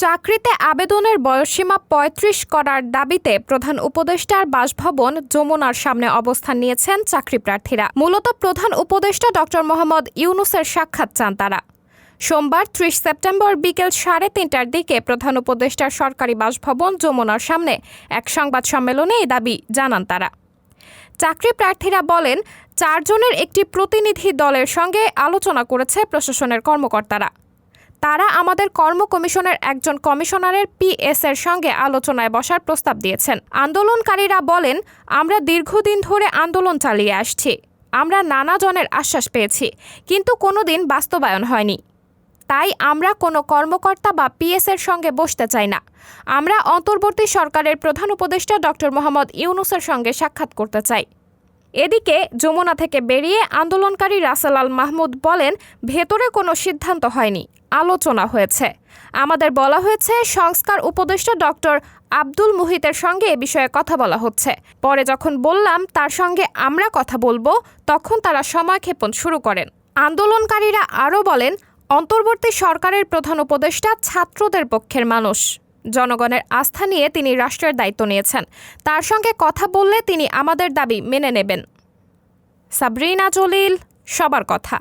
চাকরিতে আবেদনের বয়সসীমা ৩৫ করার দাবিতে প্রধান উপদেষ্টার বাসভবন যমুনার সামনে অবস্থান নিয়েছেন চাকরি প্রার্থীরা। মূলত প্রধান উপদেষ্টা ডক্টর মোহাম্মদ ইউনূসের সাক্ষাৎ চান তারা। সোমবার ৩০ সেপ্টেম্বর বিকেল ৩:৩০টার দিকে প্রধান উপদেষ্টার সরকারি বাসভবন যমুনার সামনে এক সংবাদ সম্মেলনে এই দাবি জানান তারা। চাকরি প্রার্থীরা বলেন, ৪ জনের একটি প্রতিনিধি দলের সঙ্গে আলোচনা করেছে প্রশাসনের কর্মকর্তারা। তারা আমাদের কর্ম কমিশনের একজন কমিশনারের পিএস এর সঙ্গে আলোচনায় বসার প্রস্তাব দিয়েছেন। আন্দোলনকারীরা বলেন, আমরা দীর্ঘদিন ধরে আন্দোলন চালিয়ে আসছি। আমরা নানা জনের আশ্বাস পেয়েছি, কিন্তু কোনোদিন বাস্তবায়ন হয়নি। তাই আমরা কোনো কর্মকর্তা বা পিএস এর সঙ্গে বসতে চাই না। আমরা অন্তর্বর্তী সরকারের প্রধান উপদেষ্টা ডক্টর মোহাম্মদ ইউনূসের সঙ্গে সাক্ষাৎ করতে চাই। এদিকে যমুনা থেকে বেরিয়ে আন্দোলনকারী রাসেল আল মাহমুদ বলেন, ভেতরে কোনো সিদ্ধান্ত হয়নি, আলোচনা হয়েছে। আমাদের বলা হয়েছে সংস্কার উপদেষ্টা ডক্টর আব্দুল মুহিতের সঙ্গে এ বিষয়ে কথা বলা হচ্ছে। পরে যখন বললাম তার সঙ্গে আমরা কথা বলবো, তখন তারা সময়ক্ষেপণ শুরু করেন। আন্দোলনকারীরা আরও বলেন, অন্তর্বর্তী সরকারের প্রধান উপদেষ্টা ছাত্রদের পক্ষের মানুষ। জনগণের আস্থা নিয়ে তিনি রাষ্ট্রের দায়িত্ব নিয়েছেন। তার সঙ্গে কথা বললে তিনি আমাদের দাবি মেনে নেবেন। সাবরিনা জলিল, সবার কথা।